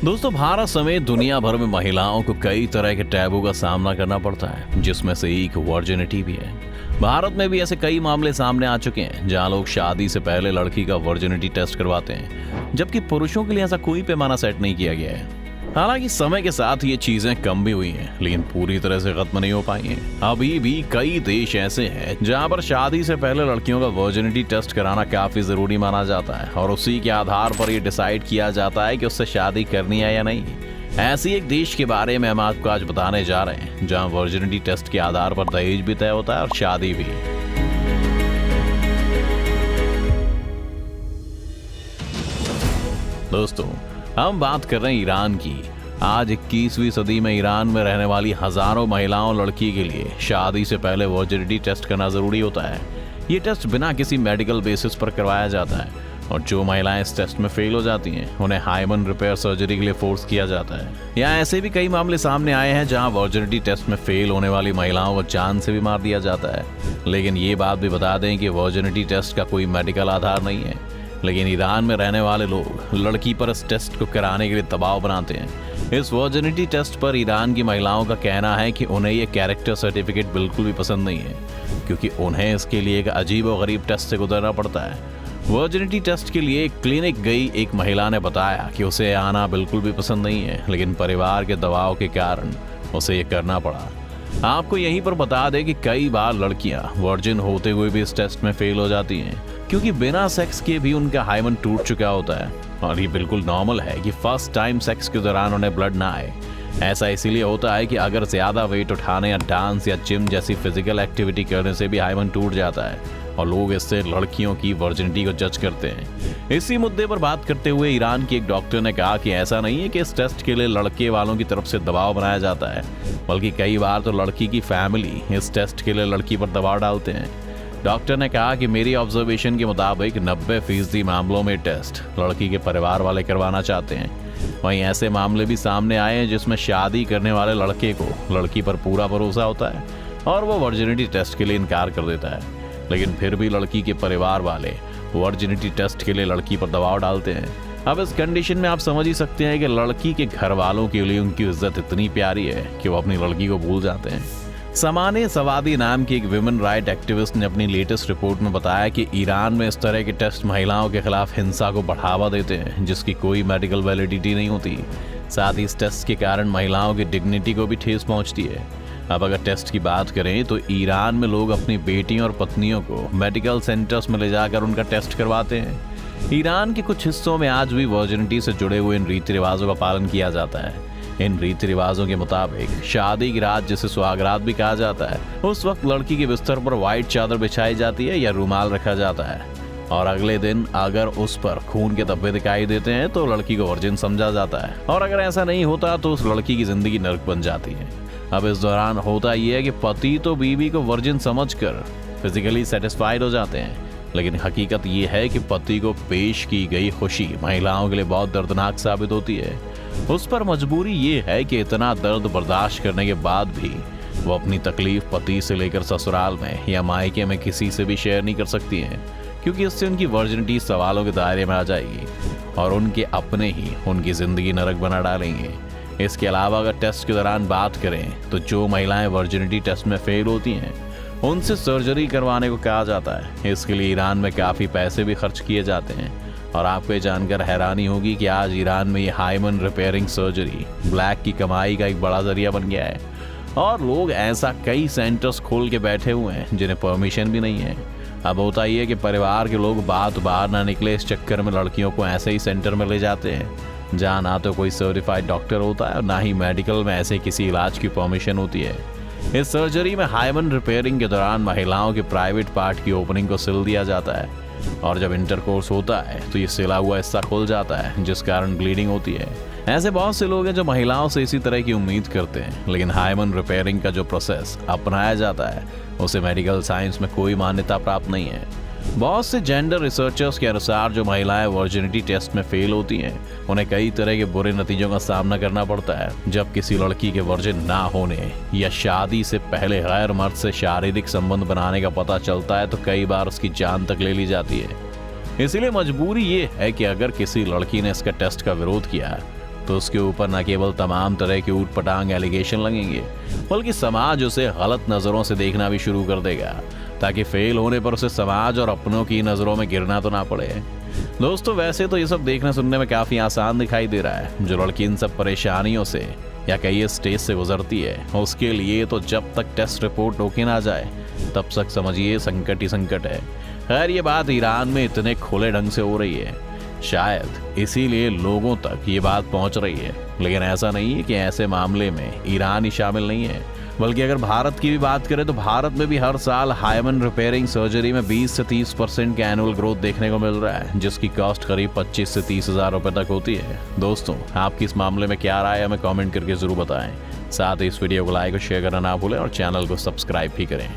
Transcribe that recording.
दोस्तों, भारत समेत दुनिया भर में महिलाओं को कई तरह के टैबू का सामना करना पड़ता है, जिसमें से एक वर्जिनिटी भी है। भारत में भी ऐसे कई मामले सामने आ चुके हैं जहां लोग शादी से पहले लड़की का वर्जिनिटी टेस्ट करवाते हैं, जबकि पुरुषों के लिए ऐसा कोई पैमाना सेट नहीं किया गया है। हालांकि समय के साथ ये चीजें कम भी हुई हैं, लेकिन पूरी तरह से खत्म नहीं हो पाई हैं। अभी भी कई देश ऐसे हैं जहां पर शादी से पहले लड़कियों का वर्जिनिटी टेस्ट कराना काफी जरूरी माना जाता है और उसी के आधार पर ये डिसाइड किया जाता है कि उससे शादी करनी है या नहीं। ऐसी एक देश के बारे में हम आपको आज बताने जा रहे हैं जहां वर्जिनिटी टेस्ट के आधार पर दहेज भी तय होता है और शादी भी। दोस्तों, हम बात कर रहे हैं ईरान की। आज 21वीं सदी में ईरान में रहने वाली हजारों महिलाओं लड़की के लिए शादी से पहले वर्जिनिटी टेस्ट करना जरूरी होता है। ये टेस्ट बिना किसी मेडिकल बेसिस पर करवाया जाता है और जो महिलाएं इस टेस्ट में फेल हो जाती हैं उन्हें हाइमन रिपेयर सर्जरी के लिए फोर्स किया जाता है। यहाँ ऐसे भी कई मामले सामने आए हैं जहाँ वर्जिनिटी टेस्ट में फेल होने वाली महिलाओं को जान से भी मार दिया जाता है। लेकिन ये बात भी बता दें कि वर्जिनिटी टेस्ट का कोई मेडिकल आधार नहीं है, लेकिन ईरान में रहने वाले लोग लड़की पर इस टेस्ट को कराने के लिए दबाव बनाते हैं। इस वर्जिनिटी टेस्ट पर ईरान की महिलाओं का कहना है कि उन्हें ये कैरेक्टर सर्टिफिकेट बिल्कुल भी पसंद नहीं है, क्योंकि उन्हें इसके लिए एक अजीब और गरीब टेस्ट से गुजरना पड़ता है। वर्जिनिटी टेस्ट के लिए क्लिनिक गई एक महिला ने बताया कि उसे आना बिल्कुल भी पसंद नहीं है, लेकिन परिवार के दबाव के कारण उसे ये करना पड़ा। आपको यहीं पर बता दें कि कई बार लड़कियां वर्जिन होते हुए भी इस टेस्ट में फेल हो जाती हैं, क्योंकि बिना सेक्स के भी उनका हाइमन टूट चुका होता है और ये बिल्कुल नॉर्मल है कि फर्स्ट टाइम सेक्स के दौरान उन्हें ब्लड ना आए। ऐसा इसीलिए होता है कि अगर ज्यादा वेट उठाने या डांस या जिम जैसी फिजिकल एक्टिविटी करने से भी हाइमन टूट जाता है और लोग इससे लड़कियों की वर्जिनिटी को जज करते हैं। इसी मुद्दे पर बात करते हुए ईरान की एक डॉक्टर ने कहा कि ऐसा नहीं है कि इस टेस्ट के लिए लड़के वालों की तरफ से दबाव बनाया जाता है, बल्कि कई बार तो लड़की की फैमिली इस टेस्ट के लिए लड़की पर दबाव डालते हैं। डॉक्टर ने कहा कि मेरी ऑब्जर्वेशन के मुताबिक 90% मामलों में टेस्ट लड़की के परिवार वाले करवाना चाहते हैं। वहीं ऐसे मामले भी सामने आए हैं जिसमें शादी करने वाले लड़के को लड़की पर पूरा भरोसा होता है और वो वर्जिनिटी टेस्ट के लिए इनकार कर देता है, लेकिन फिर भी लड़की के परिवार वाले वर्जिनिटी टेस्ट के लिए लड़की पर दबाव डालते हैं। अब इस कंडीशन में आप समझ ही सकते हैं कि लड़की के घर वालों के लिए उनकी इज्जत इतनी प्यारी है कि वो अपनी लड़की को भूल जाते हैं। समाने सवादी नाम की एक विमेन राइट एक्टिविस्ट ने अपनी लेटेस्ट रिपोर्ट में बताया कि ईरान में इस तरह के टेस्ट महिलाओं के खिलाफ हिंसा को बढ़ावा देते हैं, जिसकी कोई मेडिकल वैलिडिटी नहीं होती। साथ ही इस टेस्ट के कारण महिलाओं की डिग्निटी को भी ठेस पहुंचती है। अब अगर टेस्ट की बात करें तो ईरान में लोग अपनी बेटियों और पत्नियों को मेडिकल सेंटर्स में ले जाकर उनका टेस्ट करवाते हैं। ईरान के कुछ हिस्सों में आज भी वर्जिनिटी से जुड़े हुए इन रीति रिवाजों का पालन किया जाता है। इन रीति रिवाजों के मुताबिक शादी की रात, जिसे सुहागरात भी कहा जाता है, उस वक्त लड़की के बिस्तर पर व्हाइट चादर बिछाई जाती है या रुमाल रखा जाता है और अगले दिन अगर उस पर खून के धब्बे दिखाई देते हैं तो लड़की को वर्जिन समझा जाता है और अगर ऐसा नहीं होता तो उस लड़की की जिंदगी नर्क बन जाती है। अब इस दौरान होता यह है कि पति तो बीवी को वर्जिन समझकर फिजिकली सेटिस्फाइड हो जाते हैं, लेकिन हकीकत यह है कि पति को पेश की गई खुशी महिलाओं के लिए बहुत दर्दनाक साबित होती है। उस पर मजबूरी ये है कि इतना दर्द बर्दाश्त करने के बाद भी वो अपनी तकलीफ पति से लेकर ससुराल में या मायके में किसी से भी शेयर नहीं कर सकती हैं, क्योंकि इससे उनकी वर्जिनिटी सवालों के दायरे में आ जाएगी और उनके अपने ही उनकी जिंदगी नरक बना डालेंगे। इसके अलावा अगर टेस्ट के दौरान बात करें तो जो महिलाएं वर्जिनिटी टेस्ट में फेल होती हैं उनसे सर्जरी करवाने को कहा जाता है। इसके लिए ईरान में काफ़ी पैसे भी खर्च किए जाते हैं और आपको ये जानकर हैरानी होगी कि आज ईरान में ये हाइमन रिपेयरिंग सर्जरी ब्लैक की कमाई का एक बड़ा जरिया बन गया है और लोग ऐसा कई सेंटर्स खोल के बैठे हुए हैं जिन्हें परमिशन भी नहीं है। अब होता ही है कि परिवार के लोग बात बाहर ना निकले इस चक्कर में लड़कियों को ऐसे ही सेंटर में ले जाते हैं जहाँ ना तो कोई सर्टिफाइड डॉक्टर होता है और ना ही मेडिकल में ऐसे किसी इलाज की परमिशन होती है। इस सर्जरी में हाइमन रिपेयरिंग के दौरान महिलाओं के प्राइवेट पार्ट की ओपनिंग को सिल दिया जाता है और जब इंटरकोर्स होता है तो ये सिला हुआ हिस्सा खुल जाता है, जिस कारण ब्लीडिंग होती है। ऐसे बहुत से लोग हैं जो महिलाओं से इसी तरह की उम्मीद करते हैं, लेकिन हाइमन रिपेयरिंग का जो प्रोसेस अपनाया जाता है उसे मेडिकल साइंस में कोई मान्यता प्राप्त नहीं है। बहुत से जेंडर रिसर्चर्स के अनुसार जो महिलाएं वर्जिनिटी टेस्ट में फेल होती हैं उन्हें कई तरह के बुरे नतीजों का सामना करना पड़ता है। जब किसी लड़की के वर्जिन ना होने या शादी से पहले गैर मर्द से शारीरिक संबंध बनाने का पता चलता है तो कई बार उसकी जान तक ले ली जाती है। इसीलिए मजबूरी ये है कि अगर किसी लड़की ने इसका टेस्ट का विरोध किया तो उसके ऊपर न केवल तमाम तरह के ऊटपटांग एलिगेशन लगेंगे, बल्कि समाज उसे गलत नज़रों से देखना भी शुरू कर देगा, ताकि फेल होने पर उसे समाज और अपनों की नज़रों में गिरना तो ना पड़े। दोस्तों, वैसे तो ये सब देखने सुनने में काफ़ी आसान दिखाई दे रहा है। जो लड़की इन सब परेशानियों से या कई स्टेज से गुजरती है, उसके लिए तो जब तक टेस्ट रिपोर्ट ओके ना जाए तब तक समझिए संकट ही संकट है। खैर, ये बात ईरान में इतने खुले ढंग से हो रही है, शायद इसीलिए लोगों तक ये बात पहुंच रही है। लेकिन ऐसा नहीं है कि ऐसे मामले में ईरान ही शामिल नहीं है, बल्कि अगर भारत की भी बात करें तो भारत में भी हर साल हाइमन रिपेयरिंग सर्जरी में 20 से 30% के एनुअल ग्रोथ देखने को मिल रहा है, जिसकी कॉस्ट करीब 25 से 30 हज़ार रुपए तक होती है। दोस्तों, आपकी इस मामले में क्या राय है, हमें कमेंट करके जरूर बताएं। साथ ही इस वीडियो को लाइक और शेयर करना ना भूलें और चैनल को सब्सक्राइब भी करें।